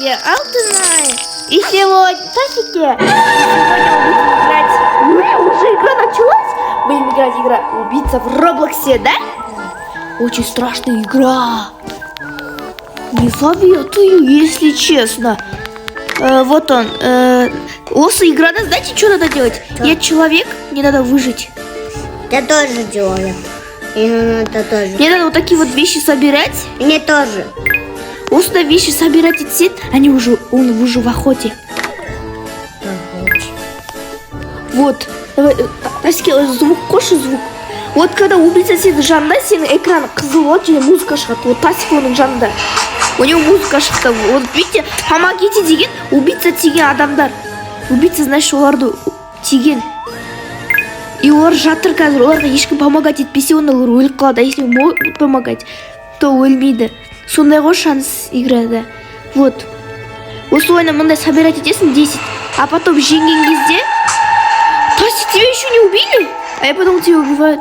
тебе Алтынай. И сегодня, Тасики, сегодня будем играть. Уже игра началась. Будем играть убийца в Роблоксе, да? Очень страшная игра. Не советую, если честно. Вот он. Оса игра, да? Знаете, что надо делать? Что? Я человек, мне надо выжить. Я тоже человек. Мне надо вот такие вот вещи собирать. Мне тоже. Оса вещи собирать идти, он уже в охоте. Вот. Давай, звук, Коша, звук. Вот когда убийца сидит жанында, сенің экран қызыл болады және музыка шығады. Вот Тасик оның жанында. У него музыка шықты. Вот видите, помогите деген убийца тиген адамдар. Убийца, значит, оларды тиген. И олар жатыр қазір. Оларға ешкім помогать етпесе, олар өліп қалады. А если могут помогать, то өлмейді. Сондай ғой шанс играда. Вот. Осы ойына мындай собирать етесің 10. А потом жеңген кезде... Тасик, тебя еще не убили? А я потом тебя убивают.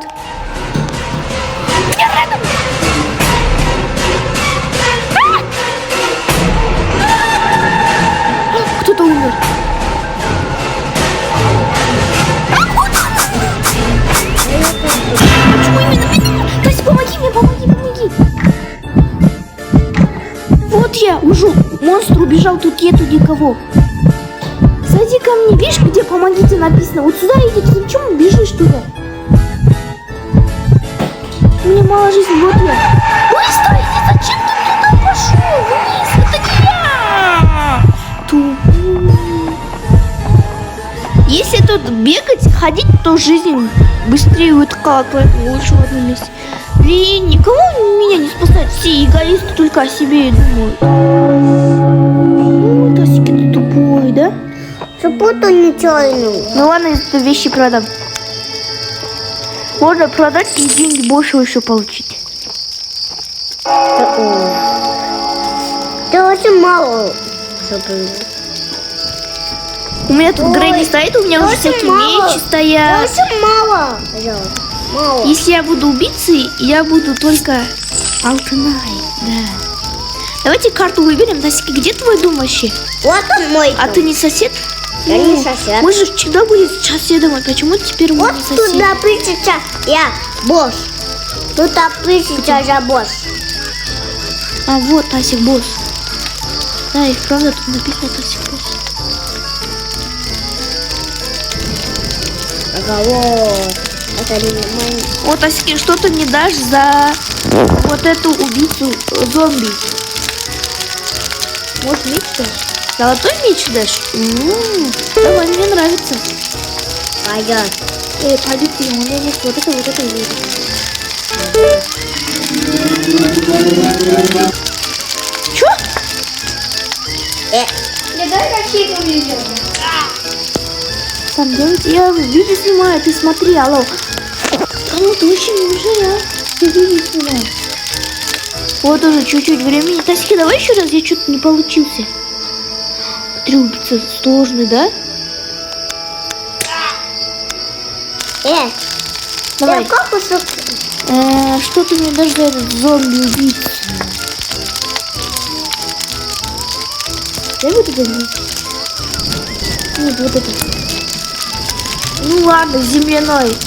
Кто-то умер. Почему именно меня? Тасик, помоги мне, помоги. Вот я уже, монстр убежал, тут нету никого. Зайди ко мне, видишь, где помогите написано? Вот сюда идите, ты почему бежишь туда? У меня мало жизни, вот я. Ой, стой, зачем ты туда пошел? Вниз, это не я! Если тут бегать, ходить, то жизнь быстрее вытыкала, лучше в одном месте. И никого меня не спасает, все эгоисты только о себе и думают. Тасик, ты тупой, да? Саппорту нечаянно. Ну ладно, если вещи продам. Можно продать и деньги больше еще получить. Ты очень мало. У меня тут Грэнни стоит, у меня уже всякие мечи стоят. Очень мало. Если я буду убийцей, я буду только Алтынай, да. Давайте карту выберем. Тасики, где твой дом вообще? Вот он мой дом. А ты не сосед? Я не сосед. Мы же всегда были соседом, а почему теперь мы вот не соседи? Вот тут написано я босс. Тут написано я босс. А вот Тасик босс. Да, и правда тут написано Тасик босс. Ага, вот. Это не нормально. Вот, Тасик, что ты мне дашь за вот эту убийцу зомби? Может, меч дашь? Золотой меч дашь? Давай, мне нравится. Пойдет. Пойдет, у меня есть вот это и вот это. Чё? Не дай какие-то видео. Там делать, я видео снимаю, ты смотри, алло. Кому ты вообще не нужен, а? Ты видео снимаешь. Вот уже чуть-чуть времени. Тасики, давай еще раз, я что-то не получился. Смотри, убийца сложный, да? Давай. Что ты мне дашь за этот зомби-убийцу? Дай вот это меч. Нет, вот это. Ну ладно, земляной.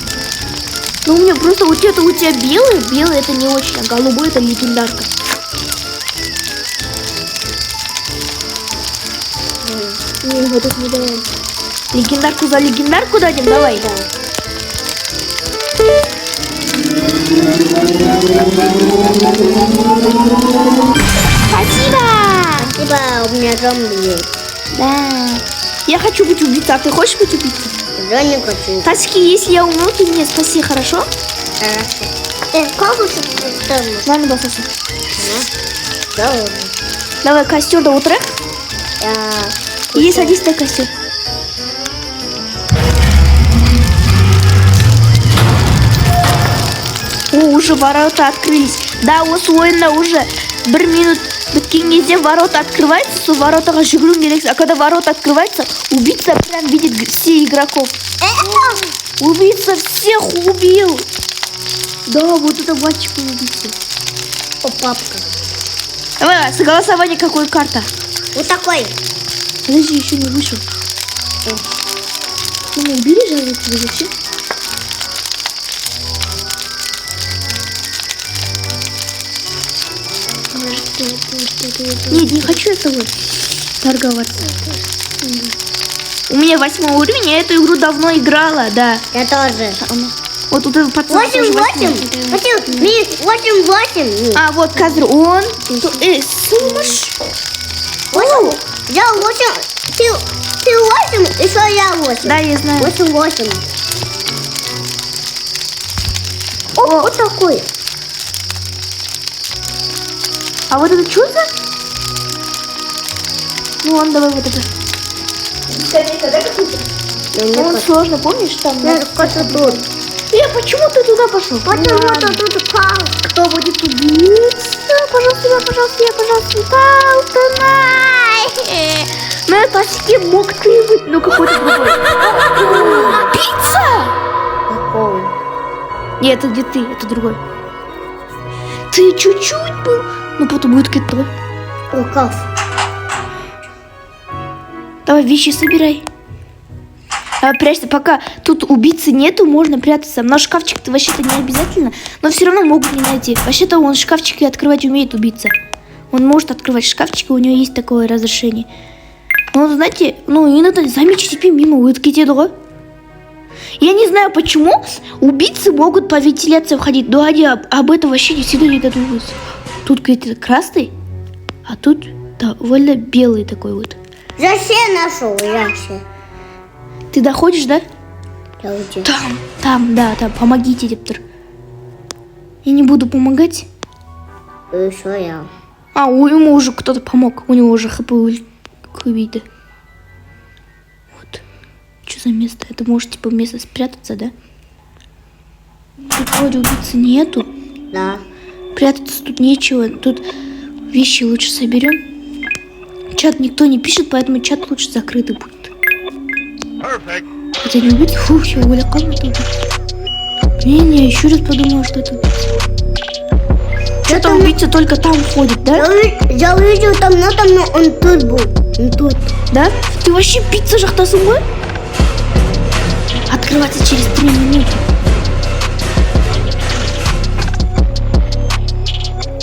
Ну у меня просто вот это у тебя белый это не очень, а голубой это легендарка. Не, вот это не давай. Легендарку за легендарку дадим, давай. Да. Спасибо! Спасибо, у меня зомби есть. Да. Я хочу быть убийцей, а ты хочешь быть убийцей? Я не хочу. Тасики, если я умру, ты мне спаси, хорошо? Хорошо. Как ты там? Ладно, басасы. Да. Давай костер до утра. И садись на костер. О, уже ворота открылись. Да, освоено уже. 1 минут біткен кезде ворота открывается, со воротаға жүгіру керек. А когда ворота открывается, убийца прям видит все игроков. Убийца всех убил. Да, вот это мальчик убийца. О, папка. Давай, согласование, какой карта? Вот такой. Подожди, еще не вышел. Ну, убери же тебе зачем? Нет, не хочу я с тобой торговаться. У меня 8 уровень, я эту игру давно играла, да. Я тоже. Вот тут этот пацан 8, тоже 8. 8, 8. А, вот кадр он. Слышь? 8. Я 8. Ты 8, еще я 8. Да, я знаю. 8, 8. О, вот такой. А вот это что за? Ну ладно, давай вот это. Скамейка, да, какой-то? Он сложно, помнишь, там? Кто-то тут. Почему ты туда пошел? Потому-то тут кал. Кто будет убийца? Пожалуйста, Алтынай! На тачке мог ты быть, ну какой-то другой. Пицца! Какого? Нет, это где ты, это другой. Ты чуть-чуть был, но потом будет кито. Лукав. Давай вещи собирай. Давай прячься, пока тут убийцы нету, можно прятаться. На шкафчик-то вообще-то не обязательно, но все равно могут не найти. Вообще-то он шкафчики открывать умеет, убийца. Он может открывать шкафчики, у него есть такое разрешение. Но, знаете, иногда заметьте себе мимо, вы такие дела. Я не знаю, почему убийцы могут по вентиляции входить, но они об этом вообще всегда не додумываются. Тут где-то красный, а тут довольно белый такой вот. Я все нашел, я все. Ты доходишь, да? Я уйду. Там, помогите, Дептор. Я не буду помогать. Еще я. Ему уже кто-то помог. У него уже хп убито. Вот. Что за место? Это может, типа, место спрятаться, да? Тут вроде убийцы нету. Да. Прятаться тут нечего. Тут вещи лучше соберем. Чат никто не пишет, поэтому чат лучше закрытый будет. Хотя не убийца. Фух, я Оля комната убийца. Не, еще раз подумала, что это убийца. Что-то убийца только там ходит, да? Я увидел там, но он тут был. Он тут. Да? Ты вообще пицца жахта с ума? Открываться через 3 минуты.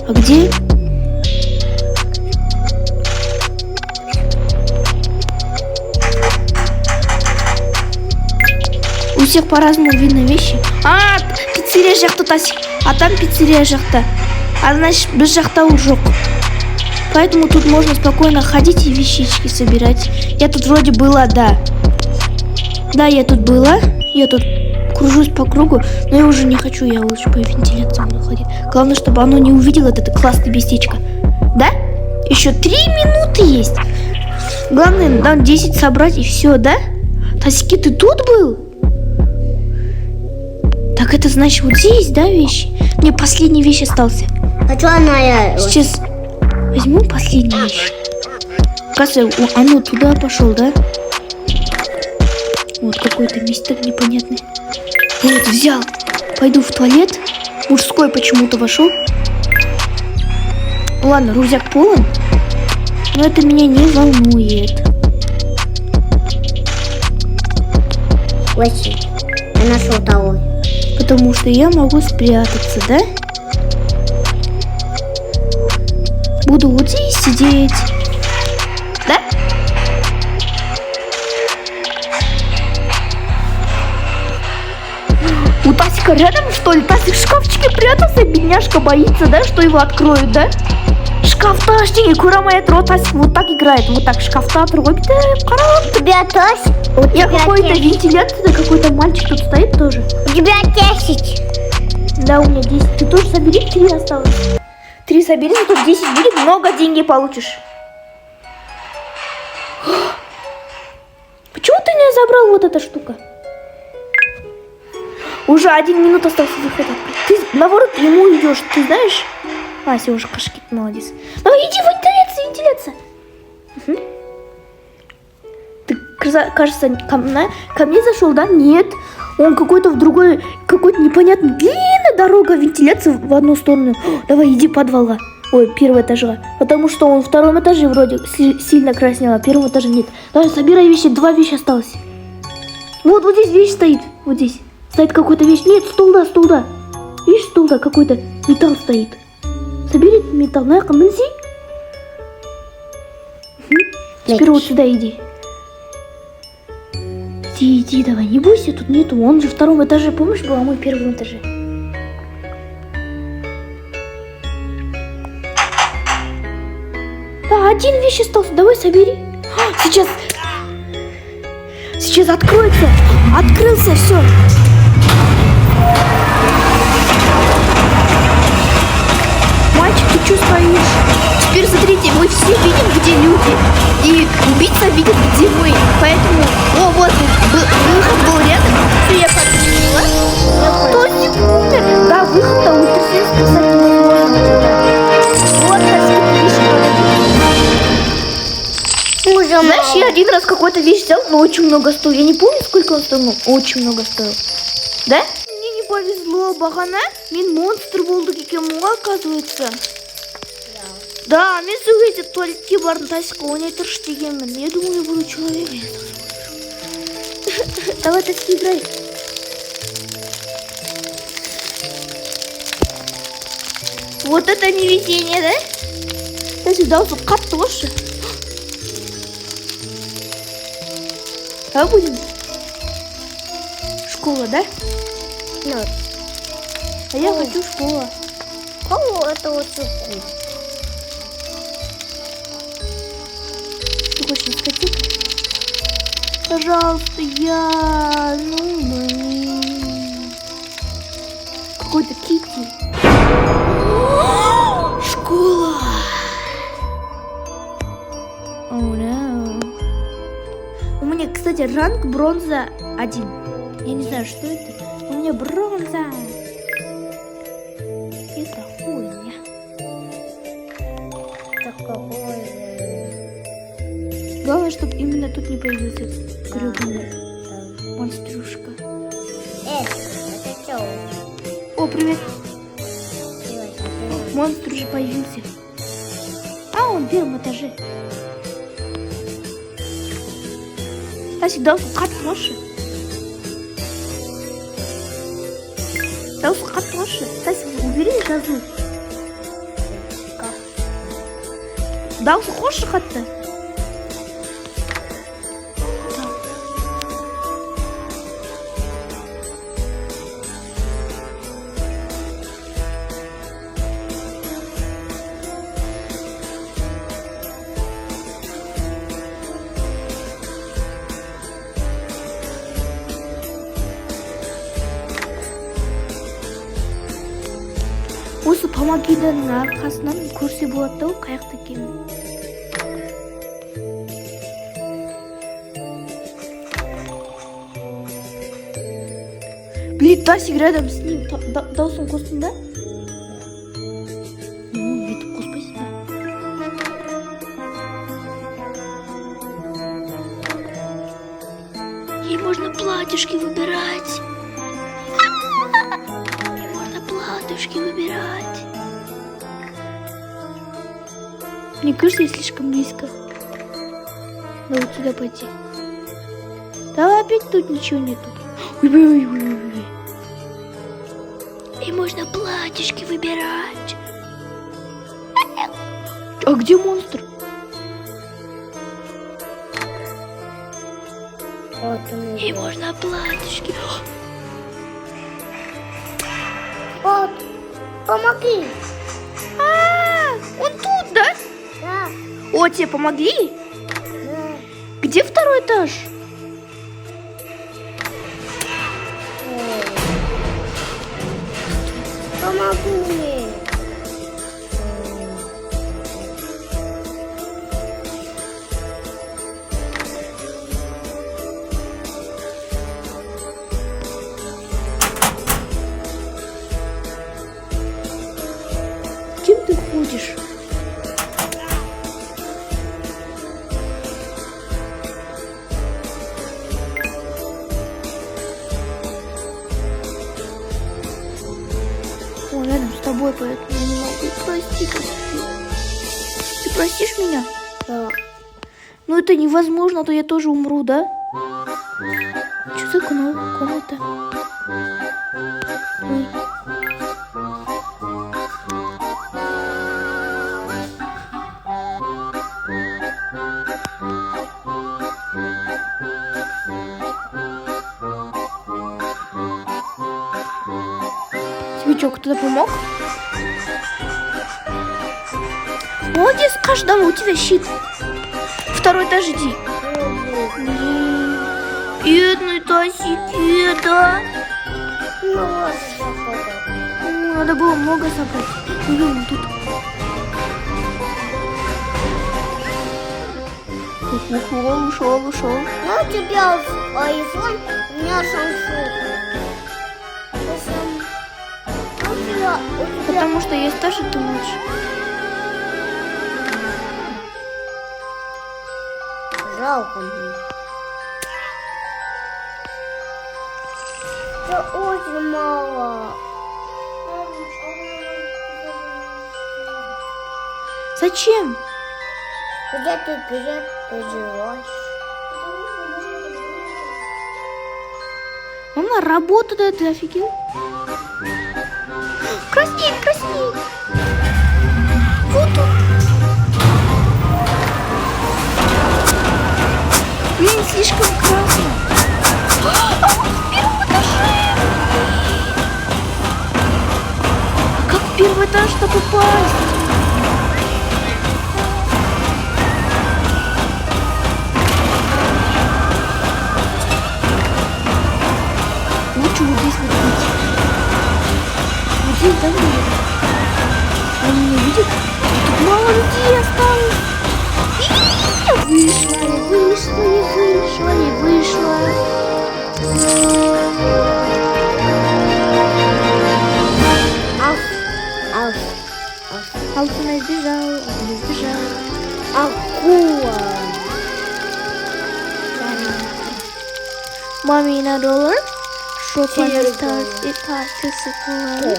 А где? У всех по-разному видно вещи. Пиццерия жақта тасик. А там пиццерия жақта. А значит, без жақта ужок. Поэтому тут можно спокойно ходить и вещички собирать. Я тут вроде была, да. Да, я тут была. Я тут кружусь по кругу. Но я уже не хочу, я лучше по вентиляции буду ходить. Главное, чтобы оно не увидело это классное местечко. Да? Еще 3 минуты есть. Главное, нам 10 собрать и все, да? Тасики, ты тут был? Так это значит вот здесь, да, вещи? Мне последняя вещь остался. А что она я? Сейчас возьму последнюю вещь. Кажется, оно туда пошел, да? Вот какой-то мистер непонятный. Вот, взял. Пойду в туалет. Мужской почему-то вошел. Ладно, рюкзак полон. Но это меня не волнует. Очень. Я нашел того. Потому что я могу спрятаться, да? Буду вот здесь сидеть. Да? У Тасика рядом, что ли? Тасик в шкафчике прятался, бедняжка боится, да, что его откроют, да? Шкафта аштеги курамает рот, Тасик вот так играет, вот так шкафта отрубит. У тебя тоже? Я какой-то вентиляция, какой-то мальчик тут стоит тоже. У тебя 10. Да, у меня 10. Ты тоже собери, 3 осталось. 3 собери, зато 10 будет, много денег получишь. Почему ты не забрал вот эта штука? Уже 1 минут остался выход. Ты наоборот ему идешь, ты знаешь? Все, уже кашки, молодец. Давай, иди, вентиляция. Угу. Ты, кажется, ко мне зашел, да? Нет. Он какой-то в другой, какой-то непонятный длинная дорога, вентиляция в одну сторону. Давай, иди в подвал. Ой, первый этажа. Потому что он в втором этаже вроде сильно краснел, а первого этажа нет. Давай, собирай вещи, 2 вещи осталось. Вот здесь вещь стоит. Вот здесь. Стоит какой-то вещь. Нет, стул да. Видишь, стул да, какой-то металл стоит. Собери металл. На, каменси. Теперь вот сюда иди. Иди, давай, не бойся, тут нету. Он же в втором этаже, помнишь, был, а мы в первом этаже. Да, один вещь остался, давай собери. Сейчас откроется. Открылся, все. Мальчик, ты что стоишь? Теперь смотрите, мы все видим, где люди. И убийца видит, где мы. Поэтому, вот, выход был рядом. Все, я подменила. Кто не умер? Да, выход-то ультрасенс писать невозможно. Вот, знаешь, я один раз какой-то вещь взял, но очень много стоил. Я не помню, сколько он стоил, но очень много стоил. Да? Мне не повезло, бағана. Мен монстр болды екенмін ғой, оказывается. Да, мен сол кезде туалетке бардым, Таська ойнай тұршы дегенмін. Я думаю, я буду человеком. Давай, Таська, играй. Вот это не везение, да? Таська, даусы қатты қойшы. Давай будем. Школа, да? Нет. А я хочу школа. Кого это вот такое? Ты хочешь на дискотеку? Пожалуйста, я... Какой-то Китти. Школа. Oh, no. У меня, кстати, ранг бронза 1. Я не знаю, что это. У меня бронза. Это хуйня. Такое. Главное, чтобы именно тут не появился гребаный монстрюшка. Это что? О, привет. Монстр уже появился. А, он в первом этаже. Тасик, даусы қатты қойшы. Даусы қатты қойшы. Тасик, убери жазу. Даусы қойшы қатты. Осы помогиданың арқасынан көрсе болады да, ол қаяқта екенін. Блин, Тасик рядом с ним. Даусын қостың да? Бүйтіп қоспайсың да. Ей можно платьишки выбирать. Выбирать. Мне кажется, я слишком близко. Надо вот сюда пойти. Да опять тут ничего нету. Ой. И можно платьишки выбирать. А где монстр? Вот и можно платьишки. Вот. Помоги. Он тут, да? Да. О, тебе помогли? Да. Где второй этаж? Помоги мне. Кем ты ходишь? О, рядом с тобой. тобой, поэтому я не могу. Прости, София. Ты простишь меня? Да. Ну это невозможно, а то я тоже умру, да? Что за комната? Ой. Тебе что, кто-то помог? Молодец, каждого, у тебя щит. Второй этаж иди. Бедный Тасик, да? Надо было много собрать. Блин, тут. Ушел. Ну, у тебя iPhone, у меня Samsung. Потому что я старше, ты лучше. Жалко мне. Это очень мало. Зачем? Где ты переживаешь? Мама, работу дает, ты офигел? Краснеет. Вот он. Блин, слишком красно. А он в первом этаже. А как в первый этаж-то попасть? Лучше вот здесь вот быть. Вот здесь, да, будет? Он меня видит? Тут мало людей осталось. Вышла. Алтина сбежал. Акула. Маме на $1. Шопа на $4. старт и карты сыпала.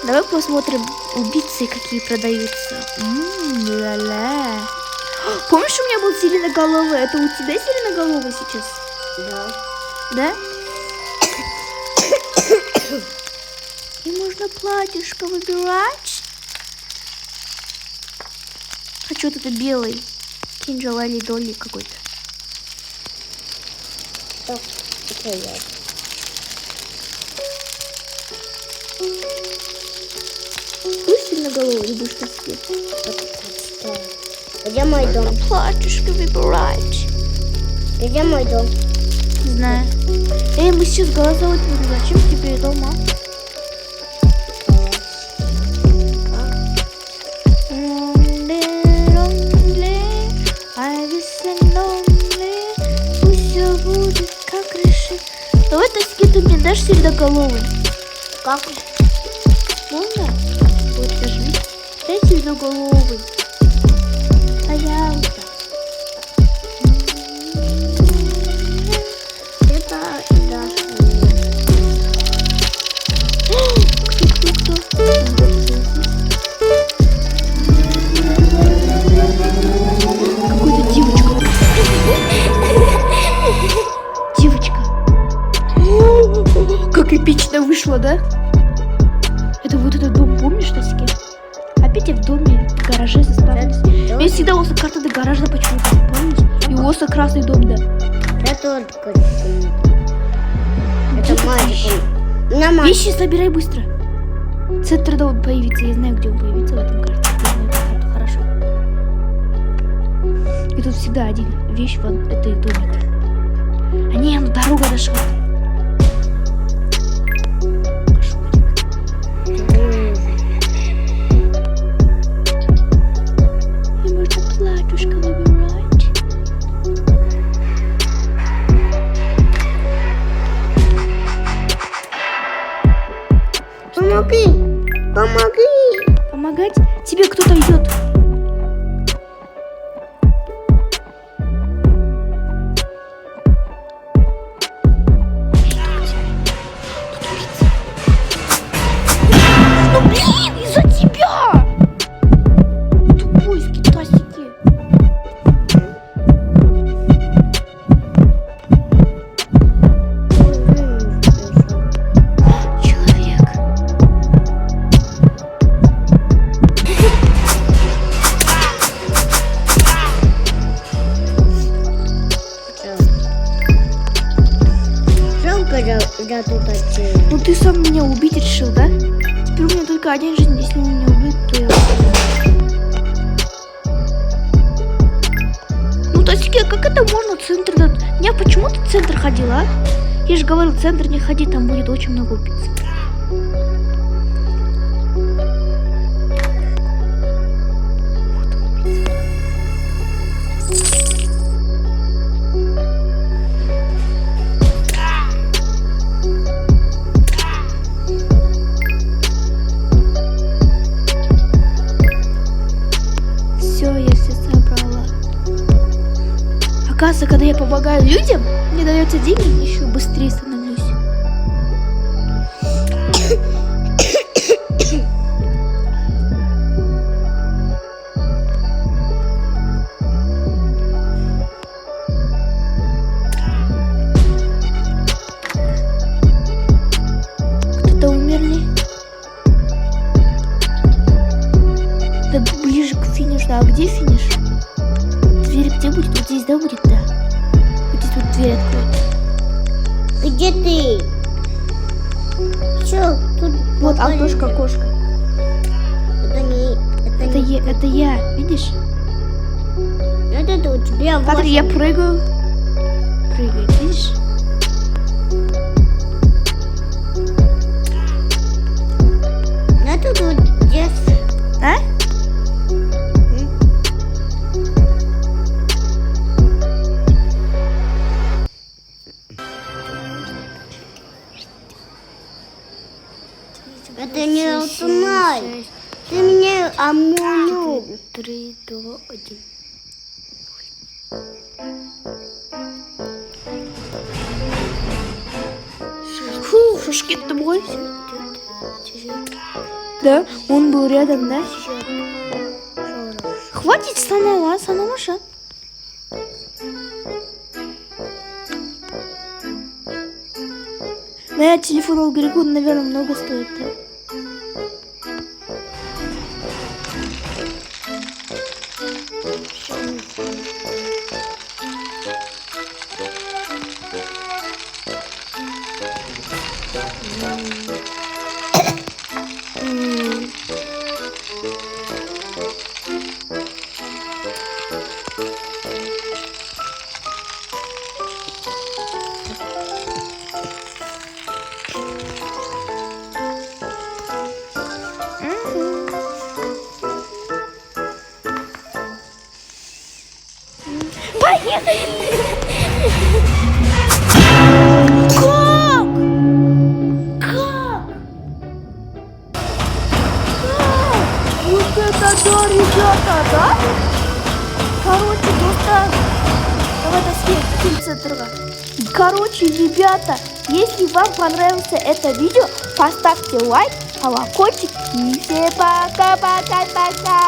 Давай посмотрим убийцы, какие продаются. Ла-ла. Помнишь, у меня был сиреноголовый? Это у тебя сиреноголовый сейчас? Да. Да? И можно платьишко выбирать. Хочу вот это белый. Кинджал или Долли какой-то. Так, это я. Будешь сиреноголовый или будешь тоски? Где мой дом? Платьишко выбирать. Где мой дом? Не знаю. Мы сейчас голосовать будем. Зачем тебе дома? Пусть все будет как решит. Давай, Таське, ты мне дашь сиреноголовый? Как? Можно? Вот, нажми. Дай сиреноголовый. Пожалуйста. Это дашь мне. Кто? Какую-то девочку. Как эпично вышло, да? Это вот этот дом, помнишь, Таське? Опять я в доме, в гараже заставлюсь. Я всегда осы карта до гаража почему-то, помнишь? И осы красный дом, да. Я только. Это мальчик. Вещи собирай быстро. Центр да он появится, я знаю, где он появится в этом карте. Я знаю эту карту хорошо. И тут всегда один вещь в этой доме. А не, ну дорога дошла. И можно платьюшко выбирать. Помоги! Помогать? Тебе кто-то идет. почему ты в центр ходила, а? Я же говорил, в центр не ходи, там будет очень много убийц. Все, я все собрала. Оказывается, когда я помогаю людям, мне дается деньги, я еще быстрее становлюсь. Кто-то умерли? Да ближе к финишу. А где финиш? Дверь где будет? Вот здесь, да, будет? Да. Вот здесь вот дверь откроется. Где ты? Чё? Тут Вот попали. окошко. Это я, видишь? Это у тебя Смотри, я прыгаю. Прыгаю, видишь? Это тут здесь. А? Это не автомат. Ты меня обманул. 3, 2, 1. Фу, шашки ты мой. Да, он был рядом, да? Хватит станова, санамаша. Моя телефон алгоритм, наверное, много стоит, да? Поехали! Как? Как? Вот это да, ребята, да? Короче, просто... Давай до фильм-центра. Короче, ребята, если вам понравилось это видео, поставьте лайк, колокольчик и всем пока-пока-пока!